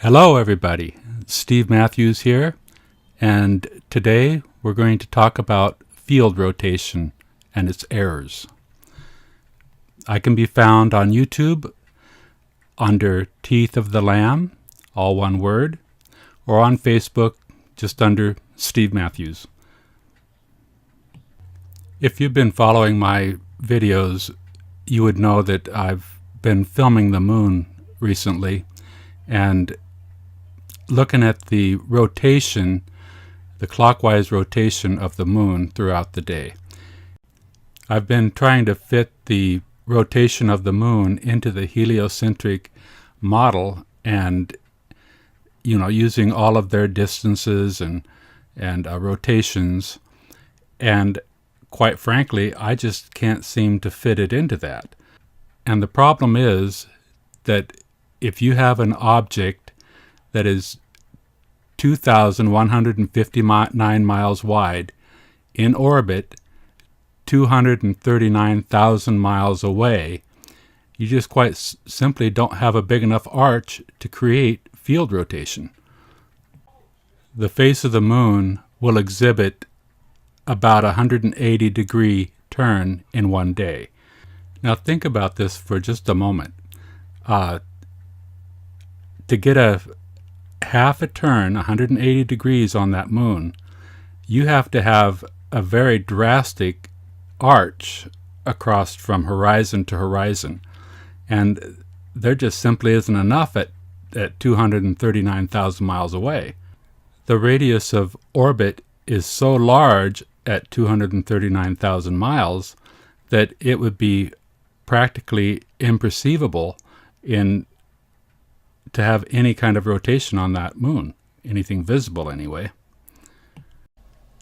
Hello everybody, Steve Matthews here, and today we're going to talk about field rotation and its errors. I can be found on YouTube under Teeth of the Lamb, all one word, or on Facebook just under Steve Matthews. If you've been following my videos, you would know that I've been filming the moon recently and looking at the rotation, the clockwise rotation of the moon throughout the day. I've been trying to fit the rotation of the moon into the heliocentric model and, using all of their distances and rotations. And quite frankly, I just can't seem to fit it into that. And the problem is that if you have an object that is 2,159 miles wide, in orbit 239,000 miles away, you just quite simply don't have a big enough arc to create field rotation. The face of the moon will exhibit about a 180-degree turn in one day. Now think about this for just a moment. To get a half a turn, 180 degrees on that moon, you have to have a very drastic arch across from horizon to horizon. And there just simply isn't enough at 239,000 miles away. The radius of orbit is so large at 239,000 miles that it would be practically imperceivable to have any kind of rotation on that moon, anything visible anyway.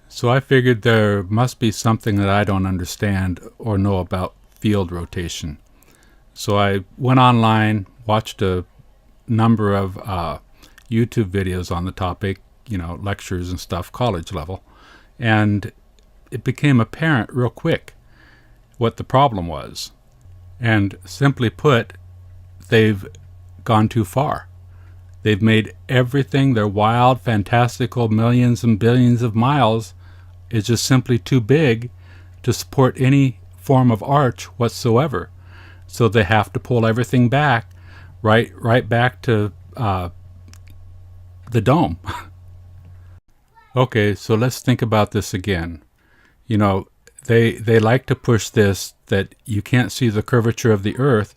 So I figured there must be something that I don't understand or know about field rotation. So I went online, watched a number of YouTube videos on the topic, lectures and stuff, college level, and it became apparent real quick what the problem was. And simply put, they've gone too far. They've made everything, their wild, fantastical millions and billions of miles is just simply too big to support any form of arch whatsoever. So they have to pull everything back, right back to the dome. Okay, so let's think about this again. They like to push this that you can't see the curvature of the Earth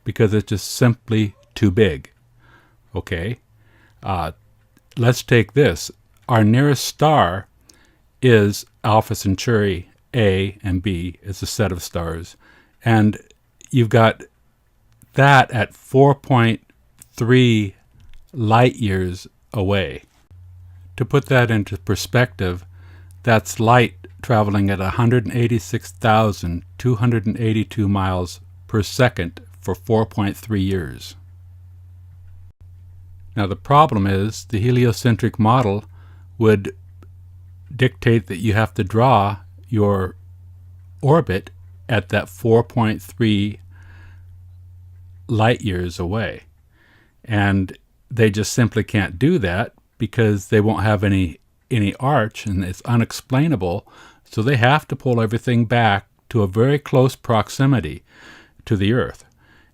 because it's just simply too big. Okay, let's take this. Our nearest star is Alpha Centauri A and B. It's a set of stars. And you've got that at 4.3 light years away. To put that into perspective, that's light traveling at 186,282 miles per second for 4.3 years. Now the problem is the heliocentric model would dictate that you have to draw your orbit at that 4.3 light years away. And they just simply can't do that because they won't have any arch, and it's unexplainable. So they have to pull everything back to a very close proximity to the Earth.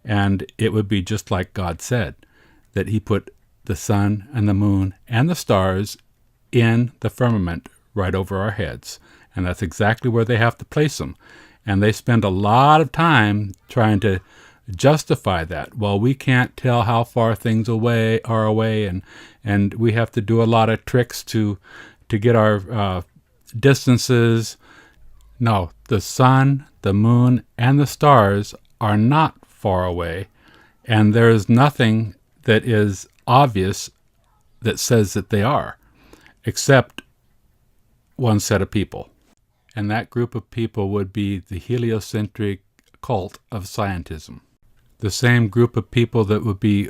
And it would be just like God said, that he put the sun and the moon and the stars in the firmament right over our heads. And that's exactly where they have to place them. And they spend a lot of time trying to justify that. Well, we can't tell how far things are away, and we have to do a lot of tricks to get our distances. No, the sun, the moon, and the stars are not far away, and there is nothing that is obvious that says that they are, except one set of people. And that group of people would be the heliocentric cult of scientism. The same group of people that would be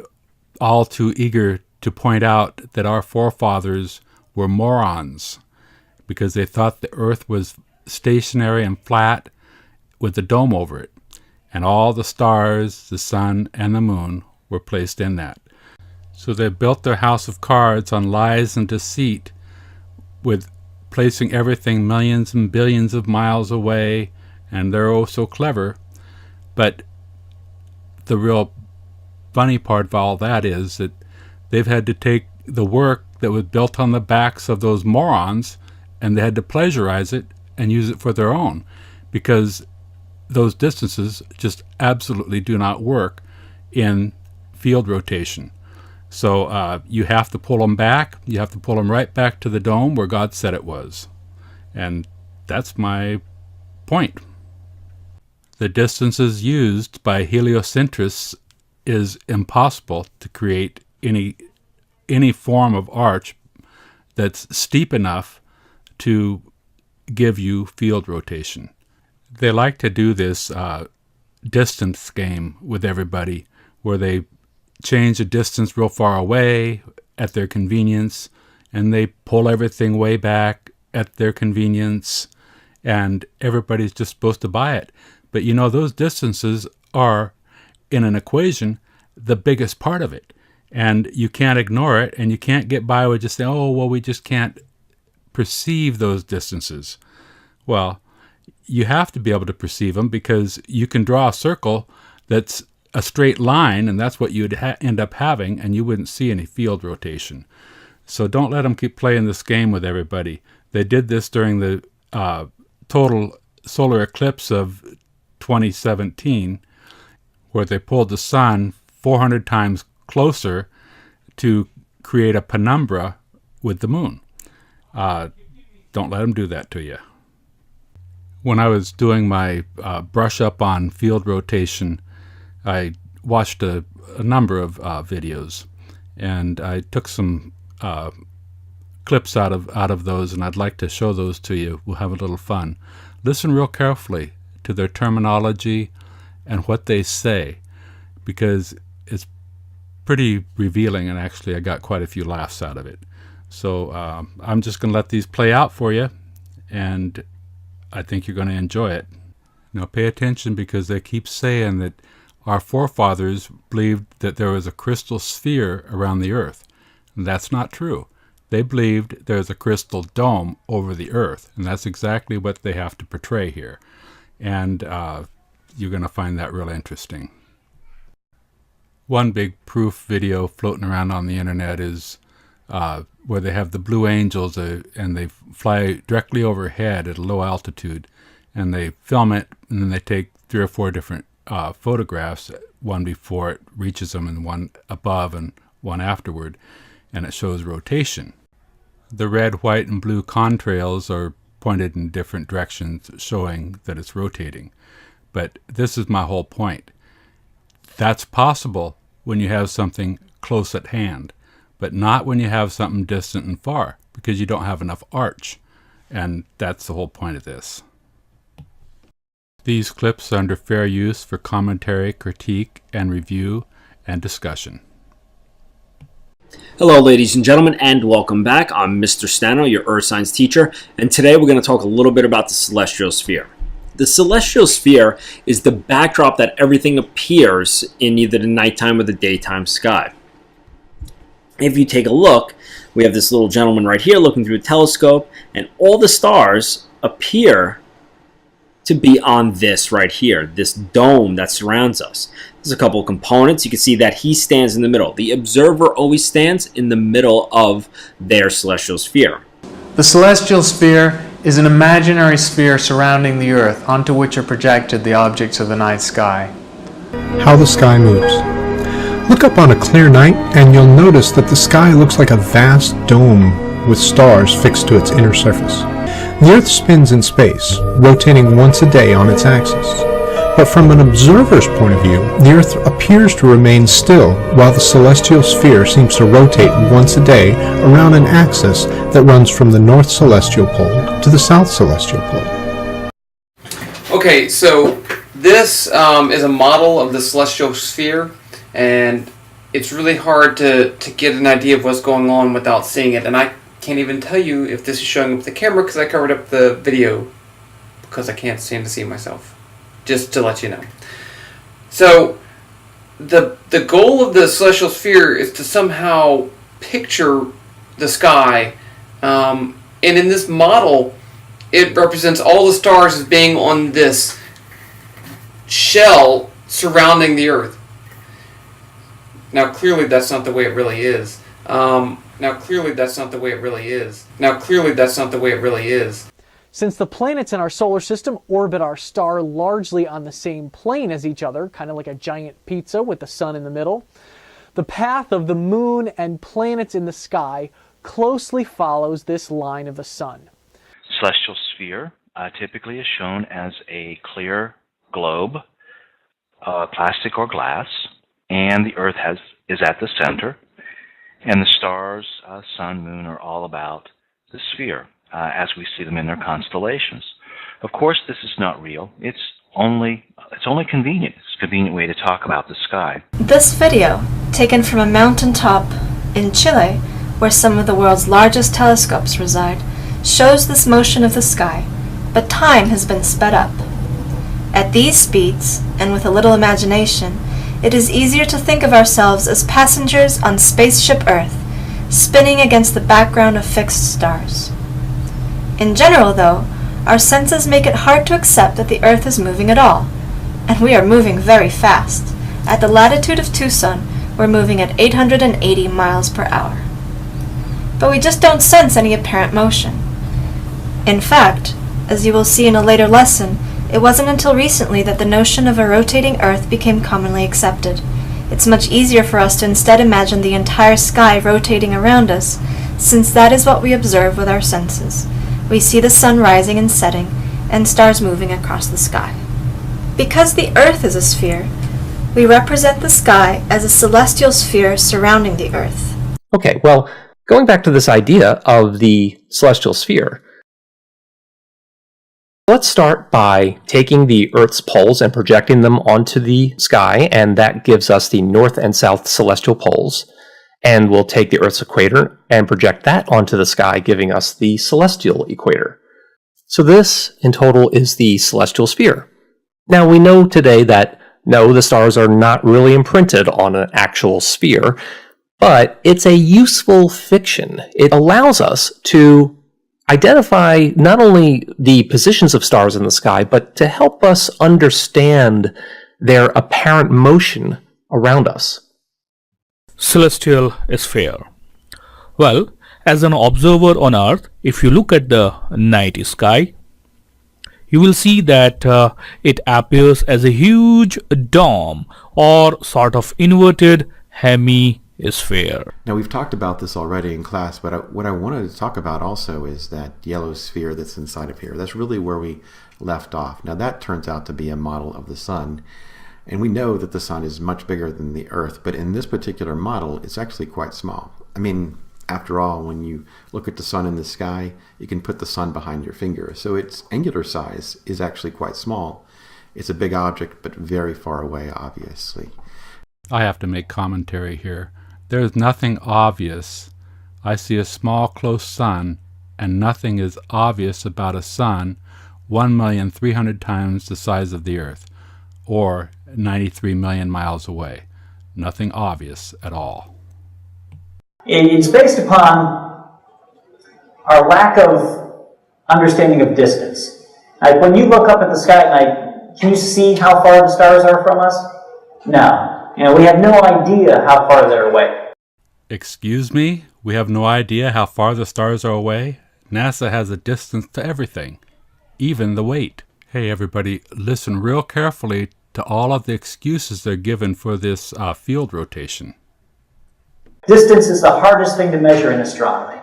all too eager to point out that our forefathers were morons because they thought the Earth was stationary and flat with a dome over it. And all the stars, the sun, and the moon were placed in that. So they built their house of cards on lies and deceit, with placing everything millions and billions of miles away, and they're oh so clever. But the real funny part of all that is that they've had to take the work that was built on the backs of those morons, and they had to plagiarize it and use it for their own, because those distances just absolutely do not work in field rotation. So you have to pull them back. You have to pull them right back to the dome where God said it was. And that's my point. The distances used by heliocentrists is impossible to create any form of arch that's steep enough to give you field rotation. They like to do this distance game with everybody, where they change the distance real far away at their convenience, and they pull everything way back at their convenience, and everybody's just supposed to buy it. But you know, those distances are, in an equation, the biggest part of it, and you can't ignore it, and you can't get by with just saying, oh, well, we just can't perceive those distances. Well, you have to be able to perceive them, because you can draw a circle that's a straight line, and that's what you'd end up having, and you wouldn't see any field rotation. So don't let them keep playing this game with everybody. They did this during the total solar eclipse of 2017, where they pulled the sun 400 times closer to create a penumbra with the moon. Don't let them do that to you. When I was doing my brush up on field rotation, I watched a number of videos, and I took some clips out of those, and I'd like to show those to you. We'll have a little fun. Listen real carefully to their terminology and what they say, because it's pretty revealing, and actually I got quite a few laughs out of it. So I'm just going to let these play out for you, and I think you're going to enjoy it. Now pay attention, because they keep saying that our forefathers believed that there was a crystal sphere around the Earth. And that's not true. They believed there's a crystal dome over the Earth, and that's exactly what they have to portray here. And you're going to find that real interesting. One big proof video floating around on the internet is where they have the Blue Angels, and they fly directly overhead at a low altitude, and they film it, and then they take 3 or 4 different photographs, one before it reaches them and one above and one afterward, and it shows rotation. The red, white, and blue contrails are pointed in different directions, showing that it's rotating. But this is my whole point. That's possible when you have something close at hand, but not when you have something distant and far, because you don't have enough arch. And that's the whole point of this. These clips are under fair use for commentary, critique, and review and discussion. Hello ladies and gentlemen, and welcome back. I'm Mr. Stano, your Earth Science teacher, and today we're going to talk a little bit about the celestial sphere. The celestial sphere is the backdrop that everything appears in either the nighttime or the daytime sky. If you take a look, we have this little gentleman right here looking through a telescope, and all the stars appear to be on this right here, this dome that surrounds us. There's a couple of components. You can see that he stands in the middle. The observer always stands in the middle of their celestial sphere. The celestial sphere is an imaginary sphere surrounding the Earth, onto which are projected the objects of the night sky. How the sky moves. Look up on a clear night and you'll notice that the sky looks like a vast dome with stars fixed to its inner surface. The Earth spins in space, rotating once a day on its axis. But from an observer's point of view, the Earth appears to remain still, while the celestial sphere seems to rotate once a day around an axis that runs from the north celestial pole to the south celestial pole. Okay, so this is a model of the celestial sphere, and it's really hard to get an idea of what's going on without seeing it, and I can't even tell you if this is showing up the camera because I covered up the video because I can't stand to see myself, just to let you know. So the goal of the celestial sphere is to somehow picture the sky, and in this model, it represents all the stars as being on this shell surrounding the Earth. Now, clearly, that's not the way it really is. Since the planets in our solar system orbit our star largely on the same plane as each other, kind of like a giant pizza with the sun in the middle, the path of the moon and planets in the sky closely follows this line of the sun. Celestial sphere typically is shown as a clear globe, plastic or glass, and the Earth is at the center, and the stars, sun, moon are all about the sphere as we see them in their constellations. Of course, this is not real. It's only convenient. It's a convenient way to talk about the sky. This video, taken from a mountaintop in Chile, where some of the world's largest telescopes reside, shows this motion of the sky, but time has been sped up. At these speeds, and with a little imagination, it is easier to think of ourselves as passengers on spaceship Earth, spinning against the background of fixed stars. In general, though, our senses make it hard to accept that the Earth is moving at all, and we are moving very fast. At the latitude of Tucson, we're moving at 880 miles per hour. But we just don't sense any apparent motion. In fact, as you will see in a later lesson, it wasn't until recently that the notion of a rotating Earth became commonly accepted. It's much easier for us to instead imagine the entire sky rotating around us, since that is what we observe with our senses. We see the sun rising and setting, and stars moving across the sky. Because the Earth is a sphere, we represent the sky as a celestial sphere surrounding the Earth. Okay, well, going back to this idea of the celestial sphere, let's start by taking the Earth's poles and projecting them onto the sky, and that gives us the north and south celestial poles. And we'll take the Earth's equator and project that onto the sky, giving us the celestial equator. So this, in total, is the celestial sphere. Now, we know today that, no, the stars are not really imprinted on an actual sphere, but it's a useful fiction. It allows us to identify not only the positions of stars in the sky, but to help us understand their apparent motion around us. Celestial sphere. Well, as an observer on Earth, if you look at the night sky, you will see that it appears as a huge dome or sort of inverted hemisphere. Now, we've talked about this already in class, but what I wanted to talk about also is that yellow sphere that's inside of here. That's really where we left off. Now, that turns out to be a model of the sun, and we know that the sun is much bigger than the Earth, but in this particular model, it's actually quite small. I mean, after all, when you look at the sun in the sky, you can put the sun behind your finger, so its angular size is actually quite small. It's a big object, but very far away, obviously. I have to make commentary here. There's nothing obvious. I see a small, close sun, and nothing is obvious about a sun 1,300,000 times the size of the Earth, or 93 million miles away. Nothing obvious at all. It's based upon our lack of understanding of distance. Like when you look up at the sky at night, can you see how far the stars are from us? No. We have no idea how far they're away. Excuse me? We have no idea how far the stars are away? NASA has a distance to everything, even the weight. Hey everybody, listen real carefully to all of the excuses they're given for this field rotation. Distance is the hardest thing to measure in astronomy.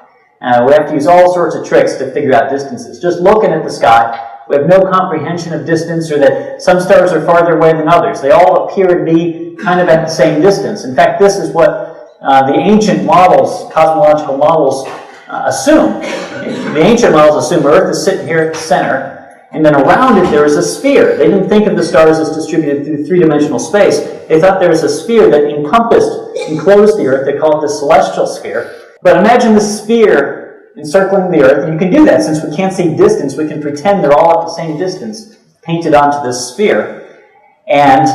We have to use all sorts of tricks to figure out distances. Just looking at the sky, we have no comprehension of distance, or that some stars are farther away than others. They all appear to be kind of at the same distance. In fact, this is what the ancient models, cosmological models, assume. The ancient models assume Earth is sitting here at the center, and then around it there is a sphere. They didn't think of the stars as distributed through three-dimensional space. They thought there was a sphere that enclosed the Earth. They call it the celestial sphere. But imagine the sphere encircling the Earth, and you can do that. Since we can't see distance, we can pretend they're all at the same distance, painted onto this sphere. And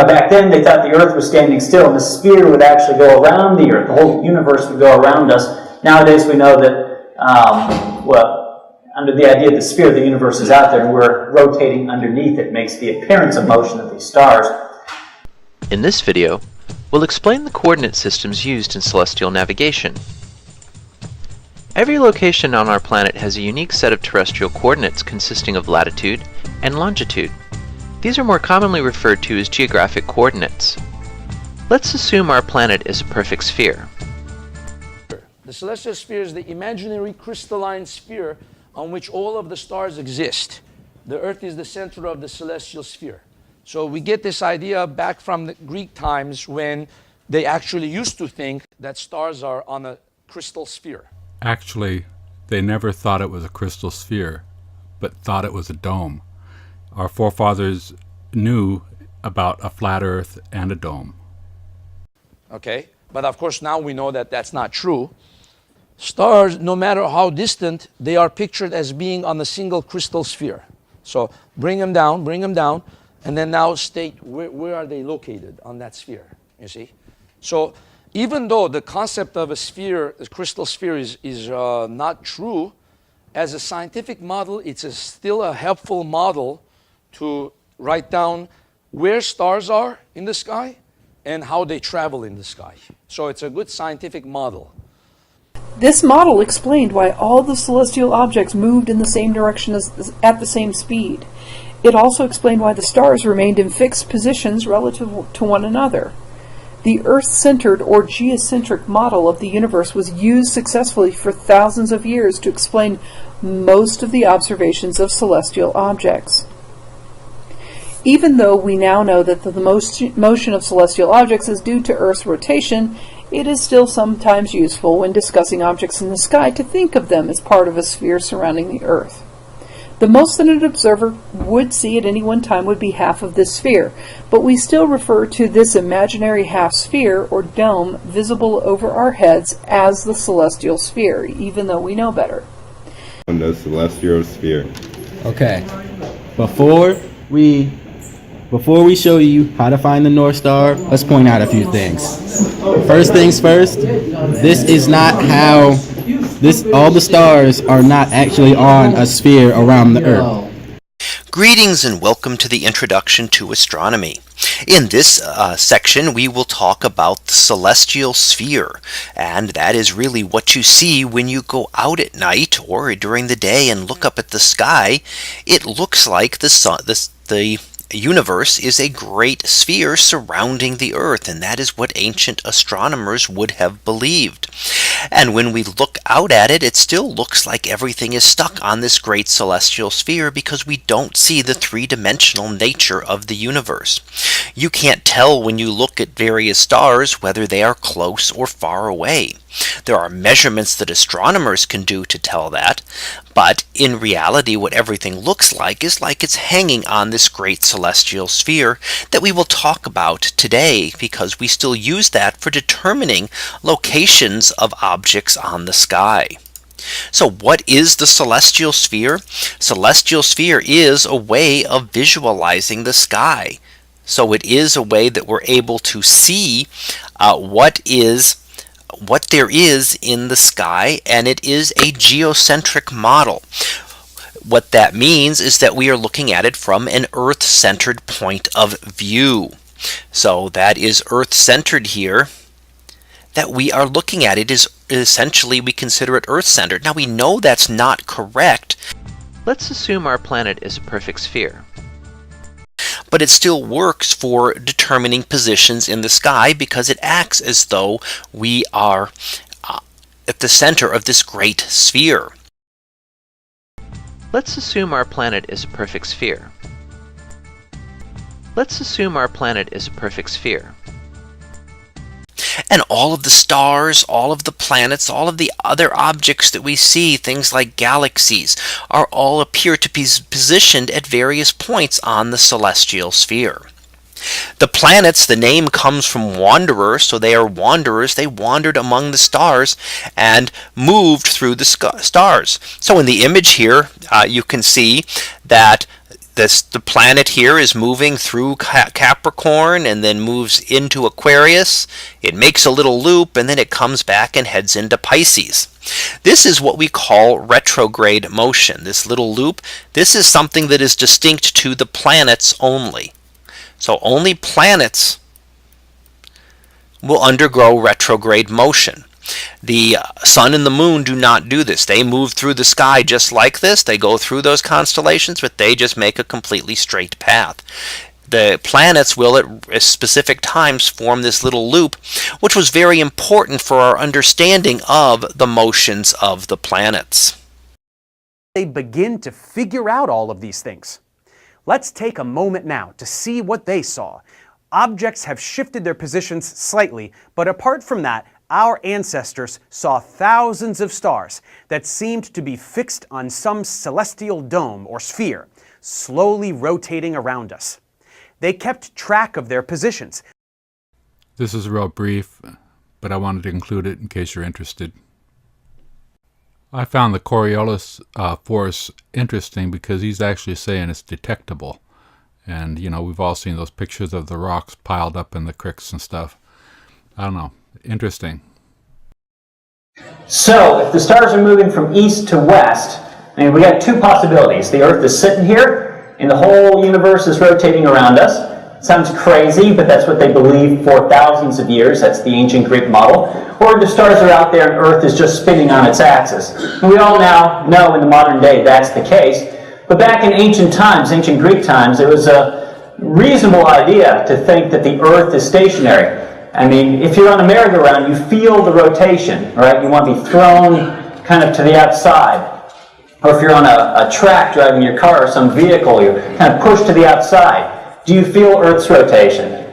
back then they thought the Earth was standing still and the sphere would actually go around the Earth. The whole universe would go around us. Nowadays we know that, under the idea of the sphere, the universe is out there and we're rotating underneath it. Makes the appearance of motion of these stars. In this video, we'll explain the coordinate systems used in celestial navigation. Every location on our planet has a unique set of terrestrial coordinates consisting of latitude and longitude. These are more commonly referred to as geographic coordinates. Let's assume our planet is a perfect sphere. The celestial sphere is the imaginary crystalline sphere on which all of the stars exist. The Earth is the center of the celestial sphere. So we get this idea back from the Greek times when they actually used to think that stars are on a crystal sphere. Actually, they never thought it was a crystal sphere, but thought it was a dome. Our forefathers knew about a flat Earth and a dome. Okay, but of course now we know that that's not true. Stars, no matter how distant, they are pictured as being on a single crystal sphere. So bring them down, and then now state where are they located on that sphere, you see? So even though the concept of a sphere, a crystal sphere is not true, as a scientific model, it's still a helpful model to write down where stars are in the sky and how they travel in the sky. So it's a good scientific model. This model explained why all the celestial objects moved in the same direction at the same speed. It also explained why the stars remained in fixed positions relative to one another. The Earth-centered or geocentric model of the universe was used successfully for thousands of years to explain most of the observations of celestial objects. Even though we now know that the motion of celestial objects is due to Earth's rotation, it is still sometimes useful when discussing objects in the sky to think of them as part of a sphere surrounding the Earth. The most that an observer would see at any one time would be half of this sphere, but we still refer to this imaginary half sphere or dome visible over our heads as the celestial sphere, even though we know better. The celestial sphere. Okay, before we show you how to find the North Star, let's point out a few things. First things first, this is not how all the stars are not actually on a sphere around the Earth. Greetings and welcome to the Introduction to Astronomy. In this section we will talk about the celestial sphere, and that is really what you see when you go out at night or during the day and look up at the sky. It looks like the universe is a great sphere surrounding the Earth, and that is what ancient astronomers would have believed. And when we look out at it, it still looks like everything is stuck on this great celestial sphere because we don't see the three-dimensional nature of the universe. You can't tell when you look at various stars whether they are close or far away. There are measurements that astronomers can do to tell that, but in reality what everything looks like is like it's hanging on this great celestial sphere that we will talk about today, because we still use that for determining locations of objects on the sky. So what is the celestial sphere? Celestial sphere is a way of visualizing the sky. So it is a way that we're able to see what there is in the sky, and it is a geocentric model. What that means is that we are looking at it from an Earth-centered point of view. So that is Earth-centered here. That we are looking at it is essentially, we consider it Earth-centered. Now we know that's not correct. Let's assume our planet is a perfect sphere. But it still works for determining positions in the sky because it acts as though we are at the center of this great sphere. Let's assume our planet is a perfect sphere. Let's assume our planet is a perfect sphere. And all of the stars, all of the planets, all of the other objects that we see, things like galaxies, all appear to be positioned at various points on the celestial sphere. The planets, the name comes from wanderer, so they are wanderers. They wandered among the stars and moved through the stars. So in the image here, you can see that the planet here is moving through Capricorn and then moves into Aquarius. It makes a little loop and then it comes back and heads into Pisces. This is what we call retrograde motion. This little loop, this is something that is distinct to the planets only. So only planets will undergo retrograde motion. The sun and the moon do not do this. They move through the sky just like this. They go through those constellations, but they just make a completely straight path. The planets will at specific times form this little loop, which was very important for our understanding of the motions of the planets. They begin to figure out all of these things. Let's take a moment now to see what they saw. Objects have shifted their positions slightly, but apart from that, our ancestors saw thousands of stars that seemed to be fixed on some celestial dome or sphere, slowly rotating around us. They kept track of their positions. This is real brief, but I wanted to include it in case you're interested. I found the Coriolis force interesting because he's actually saying it's detectable. And, you know, we've all seen those pictures of the rocks piled up in the creeks and stuff. I don't know. Interesting. So, if the stars are moving from east to west, I mean, we got two possibilities. The Earth is sitting here, and the whole universe is rotating around us. Sounds crazy, but that's what they believed for thousands of years. That's the ancient Greek model. Or the stars are out there and Earth is just spinning on its axis. And we all now know in the modern day that's the case. But back in ancient times, ancient Greek times, it was a reasonable idea to think that the Earth is stationary. I mean, if you're on a merry-go-round, you feel the rotation, right? You want to be thrown kind of to the outside. Or if you're on a track driving your car or some vehicle, you're kind of pushed to the outside. Do you feel Earth's rotation?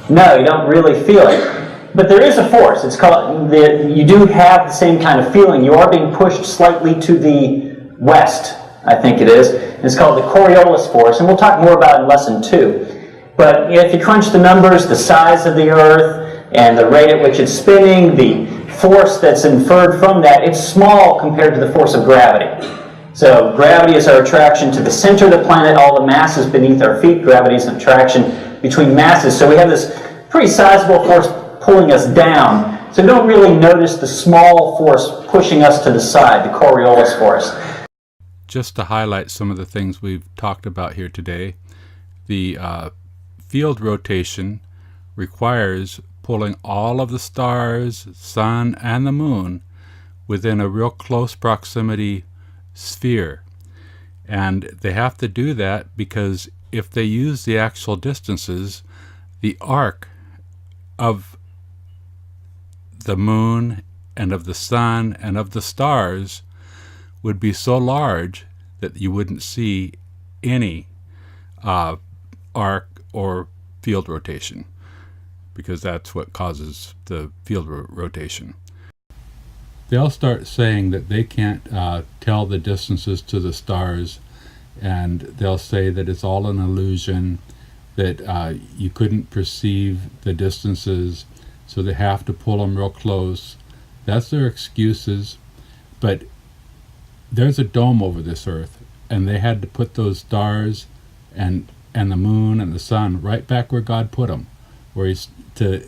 No, you don't really feel it. But there is a force. It's called, you do have the same kind of feeling. You are being pushed slightly to the west, I think it is. It's called the Coriolis force, and we'll talk more about it in Lesson 2. But if you crunch the numbers, the size of the Earth, and the rate at which it's spinning, the force that's inferred from that, it's small compared to the force of gravity. So gravity is our attraction to the center of the planet, all the masses beneath our feet. Gravity is an attraction between masses. So we have this pretty sizable force pulling us down. So we don't really notice the small force pushing us to the side, the Coriolis force. Just to highlight some of the things we've talked about here today, the field rotation requires pulling all of the stars, sun, and the moon within a real close proximity sphere. And they have to do that because if they use the actual distances, the arc of the moon and of the sun and of the stars would be so large that you wouldn't see any arc or field rotation, because that's what causes the field rotation. They'll start saying that they can't tell the distances to the stars, and they'll say that it's all an illusion, that you couldn't perceive the distances, so they have to pull them real close. That's their excuses, but there's a dome over this Earth, and they had to put those stars and the moon and the sun right back where God put them, where he's to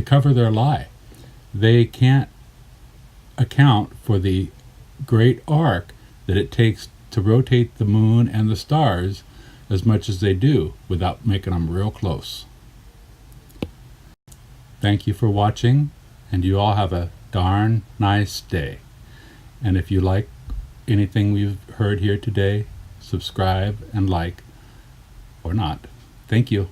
cover their lie. They can't account for the great arc that it takes to rotate the moon and the stars as much as they do without making them real close. Thank you for watching, and you all have a darn nice day. And if you like anything we've heard here today, subscribe and like, or not. Thank you.